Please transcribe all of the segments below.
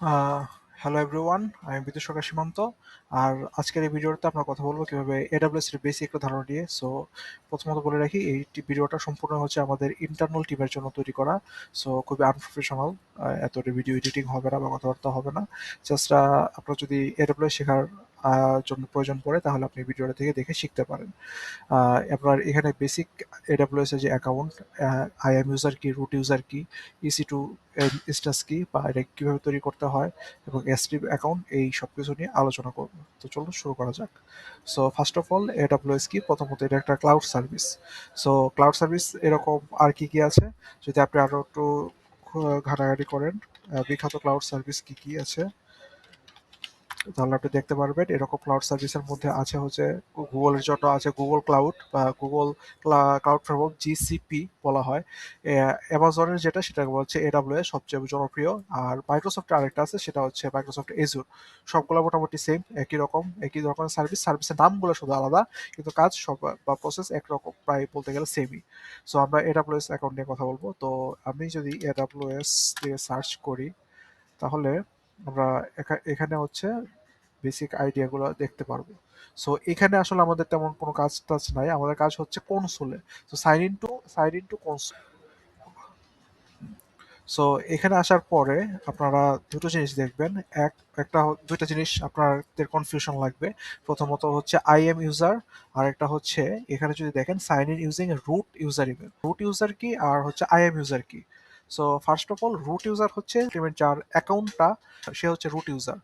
আহ hello everyone, আমি বিদ্যুৎ সীমান্ত। আর আজকের এই ভিডিওতে আমরা কথা বলবো কিভাবে এডাব্লিউএস এর বেসিক একটা ধারণা দিয়ে। সো প্রথমত বলে রাখি, এই ভিডিওটা সম্পূর্ণ হচ্ছে আমাদের ইন্টারনাল টিমের জন্য তৈরি করা। সো খুবই আনপ্রফেশনাল, এত ভিডিও এডিটিং হবে না বা কথাবার্তা হবে না। জাস্ট আপনার যদি এডাব্লিউএস শেখার জন্য প্রয়োজন পড়ে, তাহলে আপনি ভিডিওটা থেকে দেখে শিখতে পারেন। আপনার এখানে বেসিক এডাব্লিউএস এর যে অ্যাকাউন্ট, আইএম ইউজার কি, রুট ইউজার কি, ইসি2 ইনস্ট্যান্স কি, বা এটা কিভাবে তৈরি করতে হয়, এবং এসটি অ্যাকাউন্ট, এই সব কিছু নিয়ে আলোচনা করব। তো চলুন শুরু করা যাক। So first of all, AWS কি? প্রথমত এটা একটা cloud service. So cloud service এরকম আর কি কি আছে, যদি আপনি আরো একটু ঘাটাঘাটি করেন, বিখ্যাত ক্লাউড সার্ভিস কি কি আছে, তাহলে আপনি দেখতে পারবেন এরকম ক্লাউড সার্ভিসের মধ্যে আছে হচ্ছে গুগলের জন্য আছে গুগল ক্লাউড বা গুগল ক্লাউড প্ল্যাটফর্ম, জিসিপি বলা হয়। অ্যামাজনের যেটা, সেটা হচ্ছে এডাব্লিউএস সবচেয়ে জনপ্রিয়। আর মাইক্রোসফটের আরেকটা আছে, সেটা হচ্ছে মাইক্রোসফট এজুর। সবগুলো মোটামুটি সেম, একই রকমের সার্ভিসের নামগুলো শুধু আলাদা, কিন্তু কাজ সব বা প্রসেস একরকম, প্রায় বলতে গেলে সেমই। সো আমরা এডাব্লিউএস অ্যাকাউন্ট নিয়ে কথা বলবো। তো আমি যদি এডাব্লিউএস দিয়ে সার্চ করি, তাহলে আমরা এখানে হচ্ছে বেসিক আইডিয়াগুলো দেখতে পারবো। সো এখানে আসলে আমাদের তেমন কোনো কাজ টাজ নাই, আমাদের কাজ হচ্ছে কনসোলে। তো sign in to console. So এখানে আসার পরে আপনারা দুটো জিনিস দেখবেন। এক দুইটা জিনিস আপনাদের কনফিউশন লাগবে। প্রথমত হচ্ছে আই এম ইউজার, আর একটা হচ্ছে এখানে যদি দেখেন sign in using root user email. Root user কি আর হচ্ছে আই এম ইউজার কি? So first of all, root user হচ্ছে যার অ্যাকাউন্টটা, সে হচ্ছে রুট ইউজার।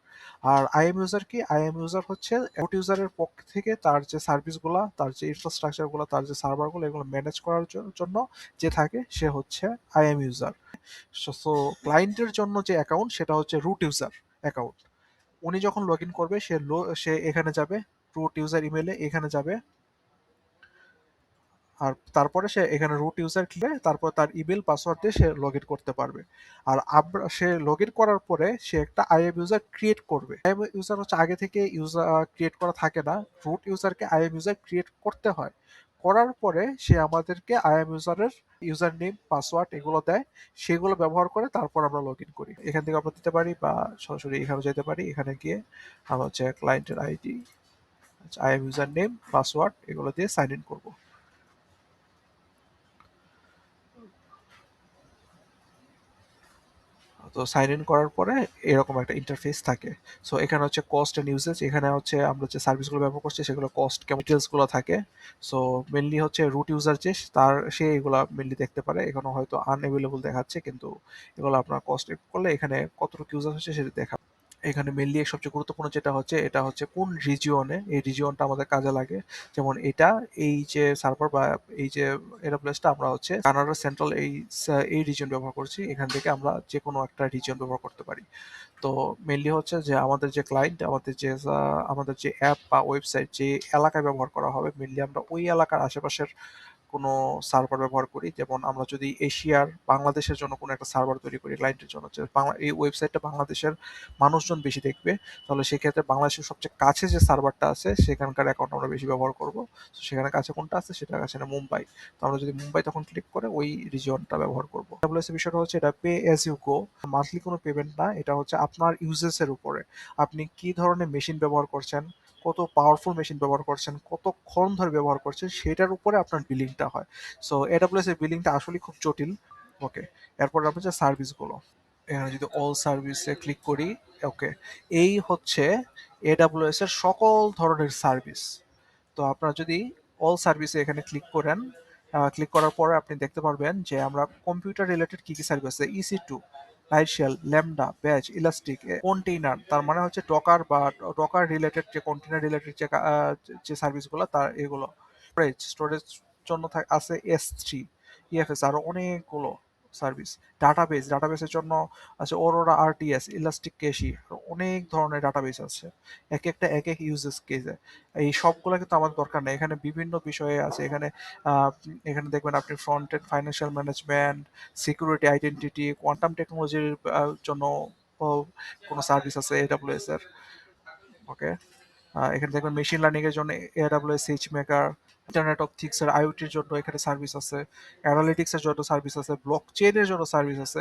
আর আই এম ইউজার কি? আই এম ইউজার হচ্ছে রুট ইউজারের পক্ষ থেকে তার যে সার্ভিসগুলো, তার যে ইনফ্রাস্ট্রাকচারগুলো, তার যে সার্ভারগুলো, এগুলো ম্যানেজ করার জন্য যে থাকে, সে হচ্ছে আই এম ইউজার। সো ক্লায়েন্টের জন্য যে অ্যাকাউন্ট, সেটা হচ্ছে রুট ইউজার অ্যাকাউন্ট। উনি যখন লগ ইন করবে, সে এখানে যাবে, রুট ইউজার ইমেলে এখানে যাবে, আর তারপরে সে এখানে রুট ইউজার লিখবে, তারপর তার ইমেল পাসওয়ার্ড দিয়ে সে লগ ইন করতে পারবে। আর সে লগ ইন করার পরে সে একটা আইএম ইউজার ক্রিয়েট করবে। আইএম ইউজার হচ্ছে আগে থেকে ইউজার ক্রিয়েট করা থাকে না, রুট ইউজারকে আইএম ইউজার ক্রিয়েট করতে হয়। করার পরে সে আমাদেরকে আইএম ইউজারের ইউজার নেম, পাসওয়ার্ড এগুলো দেয়, সেগুলো ব্যবহার করে তারপর আমরা লগ ইন করি। এখান থেকে আমরা দিতে পারি বা সরাসরি এখানে যেতে পারি। এখানে গিয়ে আমরা হচ্ছে ক্লায়েন্টের ID, IAM user name, password এগুলো দিয়ে সাইন ইন করবো। তো সাইন ইন করার পরে এরকম একটা ইন্টারফেস থাকে। সো এখানে হচ্ছে কস্ট এন্ড ইউজেজ, এখানে হচ্ছে আমরা যে সার্ভিসগুলো ব্যবহার করছি সেগুলো কস্ট কেমন ডিটেলসগুলো থাকে। সো মেনলি হচ্ছে রুট ইউজার যে সে এগুলা মেনলি দেখতে পারে। এখানে হয়তো আনএভেলেবল দেখাচ্ছে, কিন্তু এগুলো আপনার কস্ট করলে এখানে কতটুকু ইউজার হচ্ছে সেটা দেখা। এখানে মেইনলি সবচেয়ে গুরুত্বপূর্ণ যেটা হচ্ছে, এটা হচ্ছে কোন রিজিয়নে, এই রিজিয়নটা আমাদের কাজে লাগে। যেমন এই যে সার্ভার বা এই যে এরোপ্লেসটা, আমরা হচ্ছে কানাডা সেন্ট্রাল এই রিজিয়ন ব্যবহার করছি। এখান থেকে আমরা যে কোনো একটা রিজিয়ন ব্যবহার করতে পারি। তো মেইনলি হচ্ছে যে আমাদের যে ক্লায়েন্ট, আমাদের যে অ্যাপ বা ওয়েবসাইট যে এলাকায় ব্যবহার করা হবে, মেইনলি আমরা ওই এলাকার আশেপাশের কোনো সার্ভার ব্যবহার করি। যেমন আমরা যদি এশিয়ার বাংলাদেশের জন্য কোনো একটা সার্ভার তৈরি করি ক্লায়েন্টের জন্য, যে এই ওয়েবসাইটটা বাংলাদেশের মানুষজন বেশি দেখবে, তাহলে সেক্ষেত্রে বাংলাদেশের সবচেয়ে কাছে যে সার্ভারটা আছে সেখানকার অ্যাকাউন্ট আমরা বেশি ব্যবহার করব। তো সেখানে কাছে কোনটা আছে, সেটা কাছে না মুম্বাই। তো আমরা যদি মুম্বাই তখন ক্লিক করে ওই রিজিয়নটা ব্যবহার করব। ডাব্লিউএস এর বিষয়টা হচ্ছে এটা pay as you go, monthly কোনো পেমেন্ট না। এটা হচ্ছে আপনার ইউজেসের উপরে, আপনি কি ধরনের মেশিন ব্যবহার করছেন, কত পাওয়ারফুল মেশিন ব্যবহার করছেন, কতক্ষণ ধরে ব্যবহার করছেন, সেটার উপরে আপনার বিলিংটা হয়। সো এডাব্লিউএস এর বিলিংটা আসলে খুব জটিল। ওকে, এরপর আমরা যে সার্ভিসগুলো, এখানে যদি অল সার্ভিসে ক্লিক করি, ওকে, এই হচ্ছে এডাব্লিউএস এর সকল ধরনের সার্ভিস। তো আপনারা যদি অল সার্ভিসে এখানে ক্লিক করেন, ক্লিক করার পরে আপনি দেখতে পারবেন যে আমরা কম্পিউটার রিলেটেড কি কি সার্ভিস আছে, ইসি2, লাইটশেল, ল্যামডা, ব্যাচ, ইলাস্টিক, কন্টেইনার, তার মানে হচ্ছে ডকার বা ডকার রিলেটেড যে কন্টেইনার রিলেটেড যে সার্ভিসগুলো, তার এগুলো। স্টোরেজ জন্য আছে এস3, ইএফএস, আরো অনেকগুলো সার্ভিস। ডাটাবেসের জন্য আছে অরোরা, আরটিএস, ইলাস্টিক ক্যাশি, অনেক ধরনের ডাটাবেস আছে, এক একটা এক এক ইউজেস কেসে। এই সবগুলো কিন্তু আমাদের দরকার নেই, এখানে বিভিন্ন বিষয়ে আছে। এখানে দেখবেন আপনি front end financial management, security, identity, quantum টেকনোলজির জন্য কোনো সার্ভিস আছে এডাব্লিউএস এর। ওকে, এখানে দেখবেন মেশিন লার্নিং এর জন্য AWS H maker, internet of things এর আইওটির জন্য এখানে সার্ভিস আছে, অ্যানালিটিক্স এর জন্য সার্ভিস আছে, ব্লক চেইনের জন্য সার্ভিস আছে,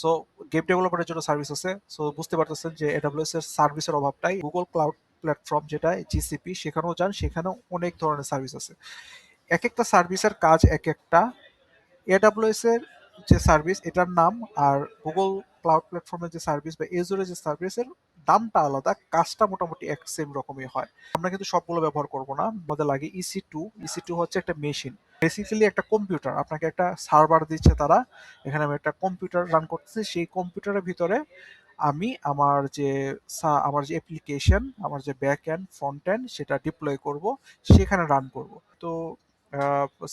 সো গেম ডেভেলপমেন্টের জন্য সার্ভিস আছে। সো বুঝতে পারতেছেন যে এডাব্লিউএস এর সার্ভিসের অভাবটাই গুগল ক্লাউড প্ল্যাটফর্ম যেটা জিসিপি, সেখানেও যান, সেখানেও অনেক ধরনের সার্ভিস আছে। এক একটা সার্ভিসের কাজ এক একটা। এডাব্লিউএস এর যে সার্ভিস এটার নাম, আর গুগল ক্লাউড প্ল্যাটফর্মের যে সার্ভিস বা এজুরের যে সার্ভিসের নামটা আলাদা, কাজটা মোটামুটি এক সেম রকমই হয়। আমরা কিন্তু সবগুলো ব্যবহার করব না, আমাদের লাগে ইসি2। ইসি2 হচ্ছে একটা মেশিন, বেসিক্যালি একটা কম্পিউটার। আপনাকে একটা সার্ভার দিচ্ছে তারা, এখানে আমি একটা কম্পিউটার রান করতেছি, সেই কম্পিউটারের ভিতরে আমি আমার যে অ্যাপ্লিকেশন, আমার যে ব্যাক এন্ড ফ্রন্ট এন্ড সেটা ডিপ্লয় করব, সেখানে রান করব। তো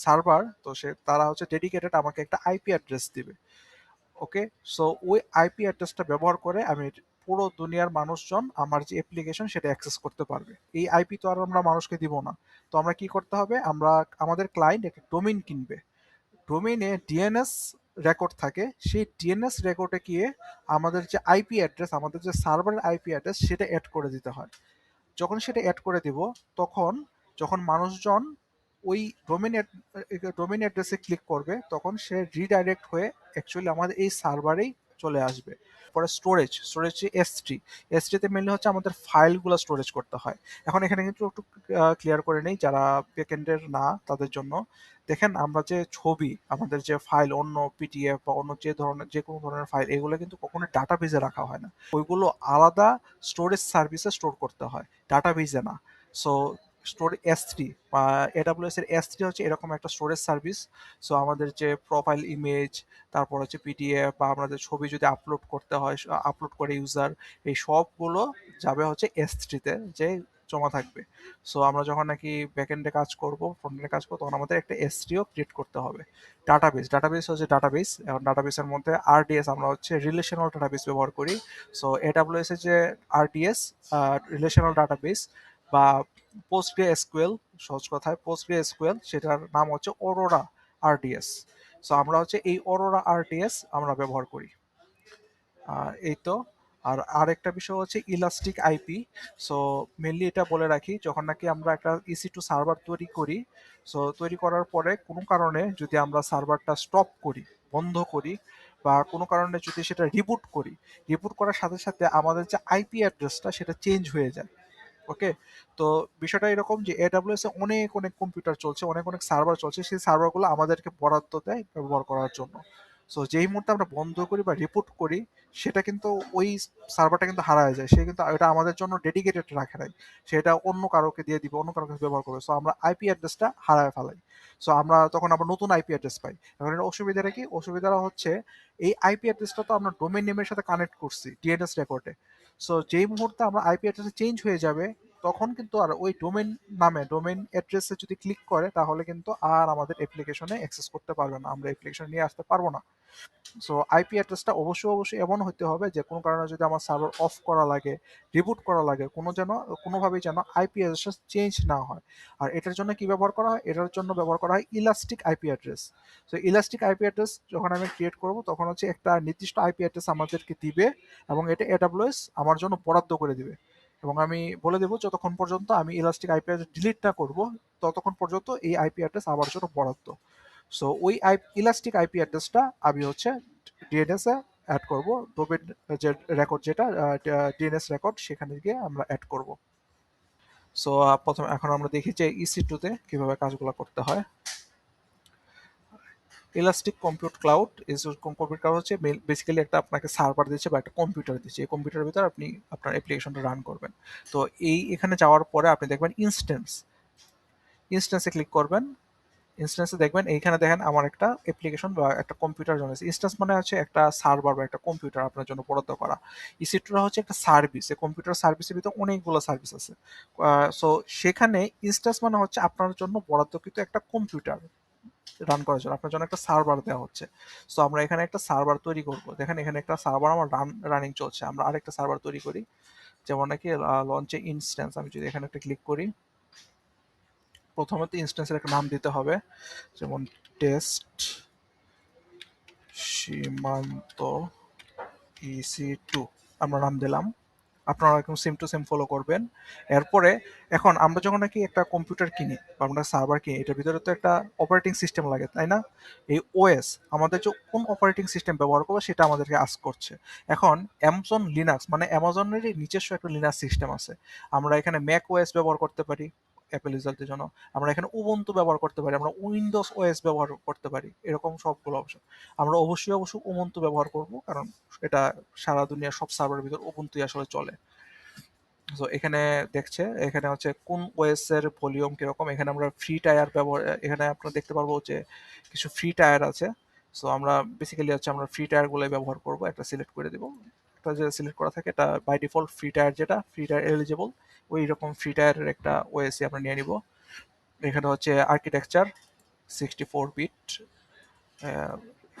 সার্ভার তো তারা হচ্ছে ডেডিকেটেড আমাকে একটা আইপি অ্যাড্রেস দিবে। ওকে, সো ওই আইপি অ্যাড্রেসটা ব্যবহার করে আমি পুরো দুনিয়ার মানুষজন আমার যে অ্যাপ্লিকেশন সেটা অ্যাক্সেস করতে পারবে। এই আইপি তো আর আমরা মানুষকে দিব না। তো আমরা কি করতে হবে, আমাদের ক্লায়েন্ট একটা ডোমেইন কিনবে। ডোমেইনে ডিএনএস রেকর্ড থাকে, সেই ডিএনএস রেকর্ডে গিয়ে আমাদের যে আইপি অ্যাড্রেস, আমাদের যে সার্ভারের আইপি অ্যাড্রেস সেটা অ্যাড করে দিতে হয়। যখন সেটা অ্যাড করে দিব, তখন যখন মানুষজন ওই ডোমেন ডোমেন অ্যাড্রেসে ক্লিক করবে, তখন সে রিডাইরেক্ট হয়ে অ্যাকচুয়ালি আমাদের এই সার্ভারেই চলে আসবে। পরে স্টোরেজ এস থ্রিতে মেনলি হচ্ছে আমাদের ফাইলগুলো স্টোরেজ করতে হয়। এখন এখানে কিন্তু একটু ক্লিয়ার করে নেই যারা ব্যাকএন্ডের না তাদের জন্য। দেখেন, আমরা যে ছবি, আমাদের যে ফাইল, অন্য পিডিএফ বা অন্য যে কোনো ধরনের ফাইল, এগুলো কিন্তু কখনো ডাটাবেজে রাখা হয় না। ওইগুলো আলাদা স্টোরেজ সার্ভিসে স্টোর করতে হয়, ডাটাবেজে না। সো এস থ্রি বা এডাব্লিউএস এর এস থ্রি হচ্ছে এরকম একটা স্টোরেজ সার্ভিস। সো আমাদের যে প্রোফাইল ইমেজ, তারপর হচ্ছে পিডিএফ বা আমাদের ছবি যদি আপলোড করতে হয়, আপলোড করে ইউজার, এই সবগুলো যাবে হচ্ছে এস থ্রিতে, যে জমা থাকবে। সো আমরা যখন নাকি ব্যাকএন্ডে কাজ করব, ফ্রন্টএন্ডে কাজ করবো, তখন আমাদের একটা এস থ্রিও ক্রিয়েট করতে হবে। ডাটাবেস হচ্ছে ডাটাবেস, এবং ডাটাবেসের মধ্যে আরডিএস, আমরা হচ্ছে রিলেশনাল ডাটাবেস ব্যবহার করি। সো এডাব্লিউএস এর যে আরডিএস, রিলেশনাল ডাটাবেস বা পোস্টগ্রে এসকিউএল, সহজ কথায় পোস্টগ্রে এসকিউএল, সেটার নাম হচ্ছে অরোরা আরডিএস। সো আমরা হচ্ছে এই অরোরা আরডিএস আমরা ব্যবহার করি। এই তো। আর আরেকটা বিষয় হচ্ছে ইলাস্টিক আইপি। সো মেনলি এটা বলে রাখি, যখন নাকি আমরা একটা ইসি2 সার্ভার তৈরি করি, সো তৈরি করার পরে কোনো কারণে যদি আমরা সার্ভারটা স্টপ করি, বন্ধ করি, বা কোনো কারণে যদি সেটা রিবুট করি, রিবুট করার সাথে সাথে আমাদের যে আইপি অ্যাড্রেসটা সেটা চেঞ্জ হয়ে যায়। ওকে, তো বিষয়টা এরকম যে এডাব্লিউএস এ অনেক অনেক কম্পিউটার চলছে, অনেক অনেক সার্ভার চলছে, সেই সার্ভারগুলো আমাদেরকে বরাদ্দ দেয় ব্যবহার করার জন্য। সো যেই মুহূর্তে আমরা বন্ধ করি বা রিপোর্ট করি, সেটা কিন্তু ওই সার্ভারটা কিন্তু হারায় যায়, সে কিন্তু এটা আমাদের জন্য ডেডিকেটেড রাখে নাই, সেটা অন্য কারোকে দিয়ে দিবে, অন্য কারো কাছে ব্যবহার করবে। সো আমরা আইপি অ্যাড্রেসটা হারায় ফেলাই। সো আমরা তখন আবার নতুন আইপি অ্যাড্রেস পাই। এখন এর অসুবিধাটা কি? অসুবিধাটা হচ্ছে এই আইপি অ্যাড্রেসটা তো আমরা ডোমেইন নেমের সাথে কানেক্ট করছি ডিএনএস রেকর্ডে। সো যেই মুহূর্তে আমরা আইপি অ্যাড্রেস চেঞ্জ হয়ে যাবে, তখন কিন্তু আর ওই ডোমেইন অ্যাড্রেসে যদি ক্লিক করে, তাহলে কিন্তু আর আমাদের অ্যাপ্লিকেশনে অ্যাক্সেস করতে পারবে না, আমরা অ্যাপ্লিকেশন নিয়ে আসতে পারবো না। সো আইপি অ্যাড্রেসটা অবশ্যই এমন হতে হবে যে কোনো কারণে যদি আমার সার্ভার অফ করা লাগে, রিবুট করা লাগে, কোনোভাবেই যেন আইপি অ্যাড্রেস চেঞ্জ না হয়। আর এটার জন্য কি ব্যবহার করা হয়? এটার জন্য ব্যবহার করা হয় ইলাস্টিক আইপি অ্যাড্রেস। তো ইলাস্টিক আইপি অ্যাড্রেস যখন আমি ক্রিয়েট করব, তখন হচ্ছে একটা নির্দিষ্ট আইপি অ্যাড্রেস আমাদেরকে দিবে, এবং এটা এডাব্লিউএস আমার জন্য বরাদ্দ করে দিবে। এবং আমি বলে দেবো, যতক্ষণ পর্যন্ত আমি ইলাস্টিক আইপি অ্যাড্রেস ডিলিট না করবো, ততক্ষণ পর্যন্ত এই আইপি অ্যাড্রেস আমার জন্য বরাদ্দ। সো ওই ইলাস্টিক আইপি অ্যাড্রেসটা আমি হচ্ছে ডিএনএস এ অ্যাড করব, ডোমেন যে রেকর্ড, যেটা ডিএনএস রেকর্ড, সেখানে গিয়ে আমরা অ্যাড করব। সো প্রথমে এখন আমরা দেখি যে ইসি2 তে কিভাবে কাজগুলো করতে হয়। Elastic compute cloud compute cloud হচ্ছে বেসিক্যালি একটা আপনাকে সার্ভার দিচ্ছে বা একটা কম্পিউটার দিচ্ছে, এই কম্পিউটারের ভিতরে আপনি আপনার অ্যাপ্লিকেশনটা রান করবেন। তো এখানে যাওয়ার পরে আপনি দেখবেন ইনস্ট্যান্সে ক্লিক করবেন। ইনস্ট্যান্সে দেখবেন, এইখানে দেখেন আমার একটা অ্যাপ্লিকেশন বা একটা কম্পিউটার জন্য ইনস্ট্যান্স মানে হচ্ছে একটা সার্ভার বা একটা কম্পিউটার আপনার জন্য বরাদ্দ করা। ইসি2 হচ্ছে একটা সার্ভিস, এই কম্পিউটার সার্ভিসের ভিতরে অনেকগুলো সার্ভিস আছে। সো সেখানে ইনস্ট্যান্স মানে হচ্ছে আপনার জন্য বরাদ্দকৃত একটা কম্পিউটার রান করার জন্য আপনার জন্য একটা সার্ভার দেওয়া হচ্ছে। সো আমরা এখানে একটা সার্ভার তৈরি করব। দেখেন এখানে একটা সার্ভার আমার রানিং চলছে, আমরা আরেকটা সার্ভার তৈরি করি। যেমন নাকি লঞ্চে ইনস্ট্যান্স, আমি যদি এখানে একটা ক্লিক করি, প্রথমত ইনস্ট্যান্সের একটা নাম দিতে হবে, যেমন টেস্ট সীমান্ত ইসি2 আমরা নাম দিলাম। আপনারা একদম সেম টু সেম ফলো করবেন। এরপরে এখন আমরা যখন নাকি একটা কম্পিউটার কিনি বা আমরা সার্ভার কিনি, এটার ভিতরে তো একটা অপারেটিং সিস্টেম লাগে, তাই না? এই ওএস আমাদের যে কোন অপারেটিং সিস্টেম ব্যবহার করবো সেটা আমাদেরকে আস্ক করছে। এখন অ্যামাজন লিনাক্স মানে অ্যামাজনেরই নিজস্ব একটা লিনাক্স সিস্টেম আছে। আমরা এখানে ম্যাক ওএস ব্যবহার করতে পারি অ্যাপেল ইউজারদের জন্য, আমরা এখানে উবুন্টু ব্যবহার করতে পারি, আমরা উইন্ডোজ ওএস ব্যবহার করতে পারি, এরকম সবগুলো অপশন। আমরা অবশ্যই উবুন্টু ব্যবহার করব, কারণ এটা সারা দুনিয়ার সব সার্ভারের ভিতর উবুন্টুই আসলে চলে। সো এখানে দেখছে, এখানে হচ্ছে কোন ওএস এর ভলিউম কিরকম। এখানে আমরা ফ্রি টায়ার ব্যবহার, এখানে আপনারা দেখতে পারবো যে কিছু ফ্রি টায়ার আছে। সো আমরা বেসিক্যালি হচ্ছে আমরা ফ্রি টায়ার গুলোই ব্যবহার করব, একটা সিলেক্ট করে দিব। একটা যে সিলেক্ট করা থাকে এটা বাই ডিফল্ট ফ্রি টায়ার, যেটা ফ্রি টায়ার এলিজিবল ওই রকম ফ্রি টায়ারের একটা ওএসই আমরা নিয়ে নিব। এখানে হচ্ছে আর্কিটেকচার 64 বিট।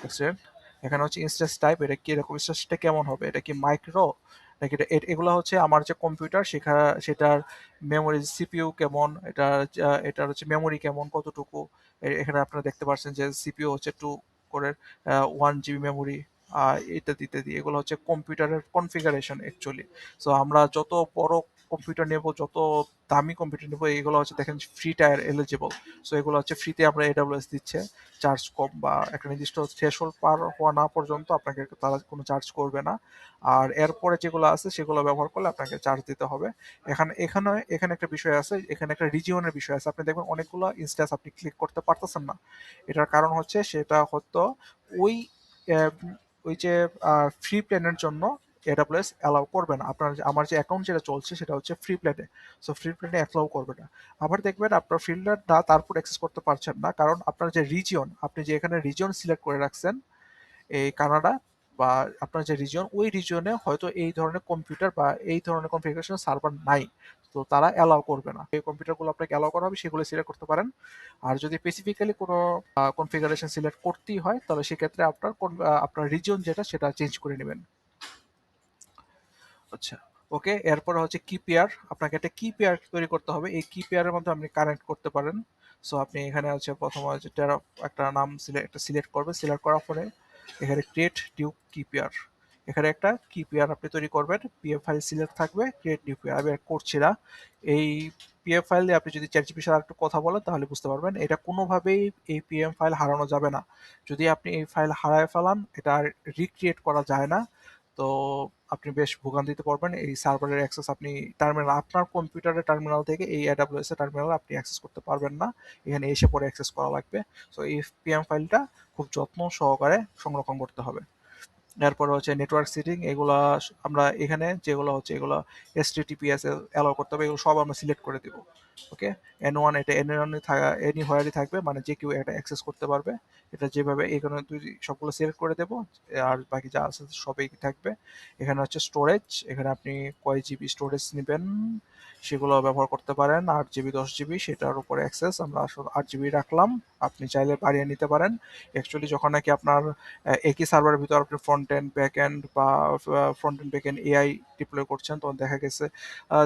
এক্সিলেন্ট। এখানে হচ্ছে ইনস্ট্যান্স টাইপ, এটা কি এরকম ইনস্ট্যান্সটা কেমন হবে, এটা কি মাইক্রো নাকি এটা এগুলো হচ্ছে আমার যে কম্পিউটার সেটার মেমোরি সিপিইউ কেমন, এটার হচ্ছে মেমোরি কেমন কতটুকু। এখানে আপনারা দেখতে পাচ্ছেন যে সিপিইউ হচ্ছে 2 কোরের 1 জিবি মেমোরি, ইত্যাদি ইত্যাদি। এগুলো হচ্ছে কম্পিউটারের কনফিগারেশন অ্যাকচুয়ালি। সো আমরা যত বড় কম্পিউটার নেব, যত দামি কম্পিউটার নেব, এগুলো হচ্ছে দেখেন ফ্রি টায়ার এলিজিবল। সো এগুলো হচ্ছে ফ্রিতে আমরা এডাব্লিউএস দিচ্ছে। চার্জ কম বা একটা নির্দিষ্ট থ্রেশহোল্ড পার হওয়া না পর্যন্ত আপনাকে তারা কোনো চার্জ করবে না। আর এরপরে যেগুলো আছে সেগুলো ব্যবহার করলে আপনাকে চার্জ দিতে হবে। এখানে একটা বিষয় আছে, এখানে একটা রিজিওনের বিষয় আছে। আপনি দেখবেন অনেকগুলো ইনস্ট্যান্স আপনি ক্লিক করতে পারতেছেন না। এটার কারণ হচ্ছে সেটা হয়তো ওই আহ, ওই যে ফ্রি প্ল্যানের জন্য এডাব্লিউএস অ্যালাউ করবে না। আমার যে অ্যাকাউন্ট যেটা চলছে সেটা হচ্ছে ফ্রি প্ল্যানে। সো ফ্রি প্ল্যানে অ্যালাউ করবে না। আবার দেখবেন আপনার ফিল্টারটা তারপর অ্যাক্সেস করতে পারছেন না, কারণ আপনার যে রিজিয়ন, আপনি যে এখানে রিজিয়ন সিলেক্ট করে রাখছেন এই কানাডা বা আপনার যে রিজিয়ন, ওই রিজিয়নে হয়তো এই ধরনের কম্পিউটার বা এই ধরনের কনফিগারেশন সার্ভার নাই। তো তারা অ্যালাউ করবে না। এই কম্পিউটারগুলো আপনাকে অ্যালাউ করা হবে, সেগুলো সিলেক্ট করতে পারেন। আর যদি স্পেসিফিক্যালি কোনো কনফিগারেশন সিলেক্ট করতেই হয় তাহলে সেক্ষেত্রে আপনার রিজিয়ন যেটা সেটা চেঞ্জ করে নেবেন। আচ্ছা, ওকে। এরপরে হচ্ছে কি পেয়ার, আপনাকে একটা কি পেয়ার তৈরি করতে হবে। এই কি পেয়ারের মধ্যে আপনি কানেক্ট করতে পারেন। সো আপনি এখানে হচ্ছে প্রথমে হচ্ছে একটা নাম সিলেক্ট করবেন। সিলেক্ট করার পরে এখানে ক্রিয়েট নিউ কি পেয়ার, এখানে একটা কি পেয়ার আপনি তৈরি করবেন। পিএফ ফাইল সিলেক্ট থাকবে, ক্রিয়েট নিউ পেয়ার আমি করছি না। এই পিএফ ফাইল দিয়ে আপনি যদি চ্যাটজিপিটির সাথে একটু কথা বলেন তাহলে বুঝতে পারবেন এটা কোনোভাবেই এই পিএম ফাইল হারানো যাবে না। যদি আপনি এই ফাইল হারায় ফেলান এটা আর রিক্রিয়েট করা যায় না। তো আপনি বেশ ভোগান্তিতে পড়বেন। এই সার্ভারের অ্যাক্সেস আপনি টার্মিনাল, আপনার কম্পিউটারের টার্মিনাল থেকে এই এডাব্লিউএস এর টার্মিনাল আপনি অ্যাক্সেস করতে পারবেন না। এখানে এসে পরে অ্যাক্সেস করা লাগবে। সো এই পিএম ফাইলটা খুব যত্ন সহকারে সংরক্ষণ করতে হবে। এরপর হচ্ছে নেটওয়ার্ক সেটিং, এগুলা আমরা এখানে যেগুলো হচ্ছে এগুলো HTTPS অ্যালাউ করতে হবে, এগুলো সব আমরা সিলেক্ট করে দিব। ওকে, N1 এটা N1 এনি হোয়ারই থাকবে, মানে যে কেউ এটা অ্যাক্সেস করতে পারবে। এটা যেভাবে এখানে তুই সবগুলো সিলেক্ট করে দেবো, আর বাকি যা আছে সবই থাকবে। এখানে হচ্ছে স্টোরেজ, এখানে আপনি কয় জিবি স্টোরেজ নেবেন সেগুলো ব্যবহার করতে পারেন। 8 জিবি 10 জিবি সেটার উপরে অ্যাক্সেস আমরা আসলে 8 জিবি রাখলাম, আপনি চাইলে বাড়িয়ে নিতে পারেন। অ্যাকচুয়ালি যখন নাকি আপনার একই সার্ভারের ভিতর আপনি ফ্রন্ট এন্ড ব্যাক এন্ড বা front end back end AI deploy করছেন, তখন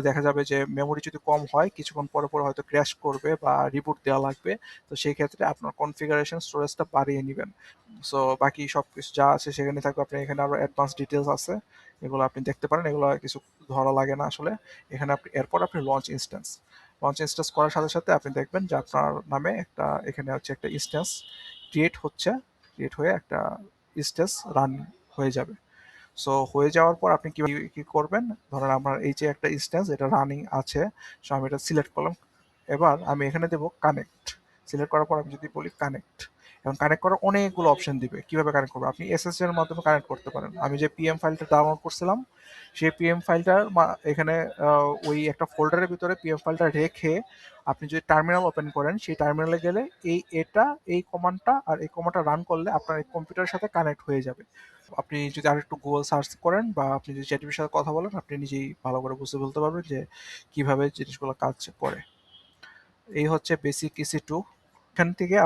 দেখা যাবে যে মেমোরি যদি কম হয় কিছুক্ষণ পরে পরে হয়তো ক্র্যাশ করবে বা রিবুট দেওয়া লাগবে। তো সেই ক্ষেত্রে আপনার কনফিগারেশন স্টোরেজটা বাড়িয়ে নেবেন। সো বাকি সব কিছু যা আছে সেখানে থাকবে। আপনি এখানে আরো অ্যাডভান্স ডিটেলস আছে, এগুলো আপনি দেখতে পারেন, এগুলো কিছু ধরা লাগে না আসলে। এখানে এরপর আপনি লঞ্চ ইনস্ট্যান্স করার সাথে সাথে আপনি দেখবেন যে আপনার নামে এখানে হচ্ছে একটা ইনস্ট্যান্স ক্রিয়েট হচ্ছে, ক্রিয়েট হয়ে একটা ইনস্ট্যান্স রান হয়ে যাবে। সো হয়ে যাওয়ার পর আপনি কি করবেন, ধরেন আমার এই যে একটা ইনস্ট্যান্স এটা রানিং আছে। সো আমি এটা সিলেক্ট করলাম। এবার আমি এখানে দেবো কানেক্ট। সিলেক্ট করার পর আমি যদি বলি কানেক্ট, এবং কানেক্ট করার অনেকগুলো অপশন দিবে। কিভাবে কানেক্ট করবো, আপনি এসএসডি এর মাধ্যমে কানেক্ট করতে পারেন। আমি যে পিএম ফাইলটা ডাউনলোড করছিলাম সেই পিএম ফাইলটার এখানে ওই একটা ফোল্ডারের ভিতরে পিএম ফাইলটা রেখে আপনি যদি টার্মিনাল ওপেন করেন, সেই টার্মিনালে গেলে এই কমান্ডটা আর এই কমান্ডটা রান করলে আপনার এই কম্পিউটারের সাথে কানেক্ট হয়ে যাবে। আপনি যদি আরেকটু গুগল সার্চ করেন বা আপনি যদি চ্যাটজিপিটির সাথে কথা বলেন, আপনি নিজেই ভালো করে বুঝতে বলতে পারবেন যে কিভাবে জিনিসগুলো কাজ করে। এই হচ্ছে বেসিক EC2। এখান থেকে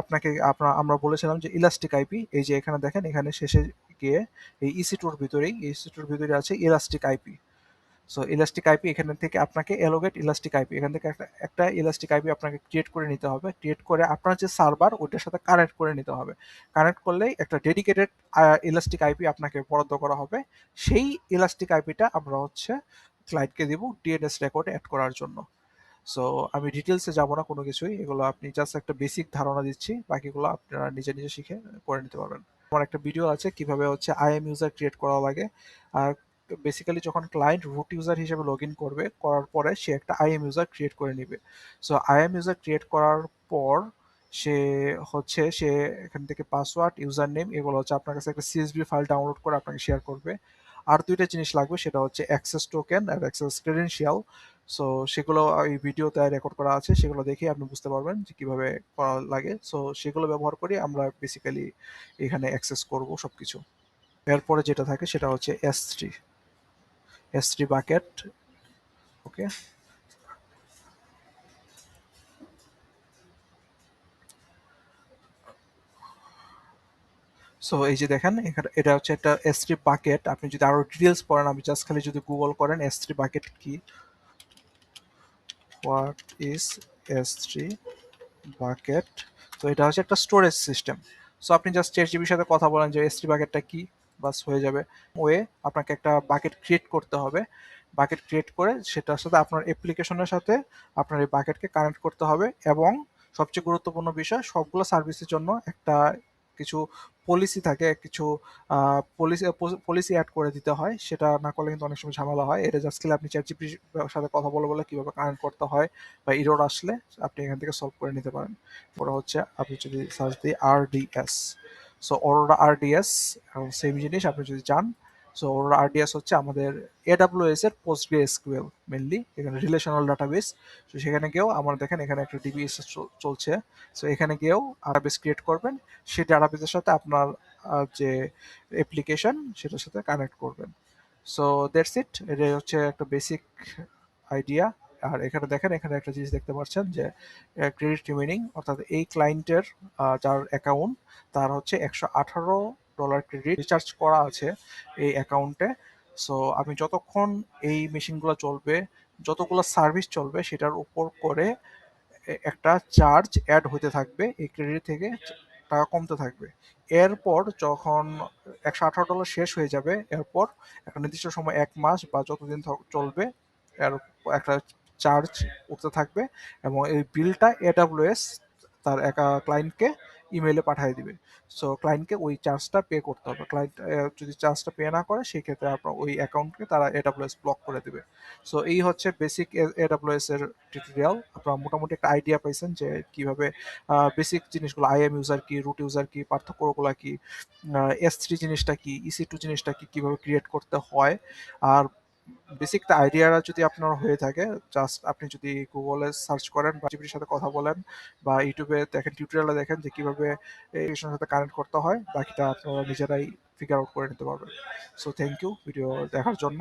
আমরা বলেছিলাম যে ইলাস্টিক আইপি, এই যে এখানে দেখেন, এখানে শেষে গিয়ে এই EC2 এর ভিতরে আছে elastic IP. So elastic IP এখান থেকে আপনাকে এলোগেট ইলাস্টিক আইপি, এখান থেকে একটা ইলাস্টিক আইপি আপনাকে ক্রিয়েট করে নিতে হবে। ক্রিয়েট করে আপনার যে সার্ভার ওইটার সাথে কানেক্ট করে নিতে হবে। কানেক্ট করলেই একটা ডেডিকেটেড ইলাস্টিক আইপি আপনাকে বরাদ্দ করা হবে। সেই ইলাস্টিক আইপিটা আমরা হচ্ছে ক্লায়েন্টকে দিব ডিএনএস রেকর্ড অ্যাড করার জন্য। সো আমি ডিটেলসে যাব না কোনো কিছুই, এগুলো আপনি জাস্ট একটা বেসিক ধারণা দিচ্ছি, বাকিগুলো আপনারা নিজে নিজে শিখে করে নিতে পারবেন। আমার একটা ভিডিও আছে কিভাবে হচ্ছে আইএম ইউজার ক্রিয়েট করা লাগে। আর বেসিক্যালি যখন ক্লায়েন্ট রুট ইউজার হিসেবে লগ ইন করবে, করার পরে সে একটা আইএম ইউজার ক্রিয়েট করে নিবে। সো আইএম ইউজার ক্রিয়েট করার পর সে এখান থেকে পাসওয়ার্ড, ইউজার নেম, এগুলো হচ্ছে আপনার কাছে একটা সিএসভি ফাইল ডাউনলোড করে আপনাকে শেয়ার করবে। আর দুইটা জিনিস লাগবে, সেটা হচ্ছে অ্যাক্সেস টোকেন আর অ্যাক্সেস ক্রেডেনশিয়াল। সো সেগুলো এই ভিডিওতে রেকর্ড করা আছে, সেগুলো দেখে আপনি বুঝতে পারবেন যে কিভাবে করা লাগে। সো সেগুলো ব্যবহার করে আমরা বেসিক্যালি এখানে অ্যাক্সেস করব সবকিছু। এরপরে যেটা থাকে সেটা হচ্ছে এস থ্রি বাকেট। ওকে, সো এই যে দেখেন এখানে এটা হচ্ছে একটা এস থ্রি বাকেট। আপনি যদি আরো ডিটেলস পড়েন, আমি জাস্ট খালি যদি গুগল করেন এস থ্রি বাকেট কি, what is S three bucket, তো এটা হচ্ছে একটা স্টোরেজ সিস্টেম। সো আপনি জাস্ট চ্যাটজিপিটির সাথে কথা বলেন যে এস3 বাকেটটা কি, বাস হয়ে যাবে। ওয়ে আপনাকে একটা বাকেট ক্রিয়েট করতে হবে। বাকেট ক্রিয়েট করে সেটার সাথে আপনার অ্যাপ্লিকেশনের সাথে আপনার এই বাকেটকে কানেক্ট করতে হবে। এবং সবচেয়ে গুরুত্বপূর্ণ বিষয়, সবগুলো সার্ভিসের জন্য একটা কিছু পলিসি থাকে, কিছু পলিসি পলিসি অ্যাড করে দিতে হয়। সেটা না করলে কিন্তু অনেক সময় ঝামেলা হয়। এটা জাস্ট আপনি চ্যাটজিপিটির সাথে কথা বলে বলে কিভাবে কানেক্ট করতে হয় বা এরর আসলে আপনি এখান থেকে সলভ করে নিতে পারেন। পরে হচ্ছে আপনি যদি সার্চ দিই RDS, so Aurora RDS same জিনিস আপনি যদি চান। সো অরোরা আরডিএস হচ্ছে আমাদের এডাব্লিউএস এর পোস্টগ্রে এসকিউএল মেনলি, এখানে রিলেশনাল ডাটাবেস। তো সেখানে গিয়েও আমার দেখেন এখানে একটা ডিবিএস চলছে। সো এখানে গিয়েও ডাটাবেস ক্রিয়েট করবেন, সেই ডাটাবেসের সাথে আপনার যে অ্যাপ্লিকেশন সেটার সাথে কানেক্ট করবেন। সো দ্যাটস ইট, এটা হচ্ছে একটা বেসিক আইডিয়া। আর এখানে দেখেন, এখানে একটা জিনিস দেখতে পাচ্ছেন যে ক্রেডিট রিমেনিং, অর্থাৎ এই ক্লায়েন্টের যার অ্যাকাউন্ট, তার হচ্ছে $118 ক্রেডিট রিচার্জ করা আছে এই অ্যাকাউন্টে। সো আমি যতক্ষণ এই মেশিনগুলো চলবে, যতগুলো সার্ভিস চলবে, সেটার উপর করে একটা চার্জ অ্যাড হতে থাকবে, এই ক্রেডিট থেকে টাকা কমতে থাকবে। এরপর যখন $118 শেষ হয়ে যাবে, এরপর একটা নির্দিষ্ট সময় 1 মাস বা যতদিন চলবে, এর একটা চার্জ উঠতে থাকবে এবং এই বিলটা এডাব্লিউএস তার একা ক্লায়েন্টকে ইমেইলে পাঠিয়ে দিবে। সো ক্লায়েন্টকে ওই চার্জটা পে করতে হবে। ক্লায়েন্ট যদি চার্জটা পে না করে, সেই ক্ষেত্রে আপনার ওই অ্যাকাউন্টকে তারা এডাব্লিউএস ব্লক করে দেবে। সো এই হচ্ছে বেসিক এডাব্লিউএস এর টিউটোরিয়াল। আপনারা মোটামুটি একটা আইডিয়া পাইছেন যে কিভাবে বেসিক জিনিসগুলো, আইএম ইউজার কি, রুট ইউজার কি, পার্থক্যগুলো কি, এস3 জিনিসটা কি, ইসি2 জিনিসটা কি, কিভাবে ক্রিয়েট করতে হয়। আর বেসিক আইডিয়াটা যদি আপনার হয়ে থাকে, জাস্ট আপনি যদি গুগলে সার্চ করেন বা জিপিটির সাথে কথা বলেন বা ইউটিউবে দেখেন, টিউটোরিয়ালে দেখেন যে কিভাবে এর সাথে কানেক্ট করতে হয়, বাকিটা আপনারা নিজেরাই ফিগার আউট করে নিতে পারবেন। সো থ্যাংক ইউ ভিডিও দেখার জন্য।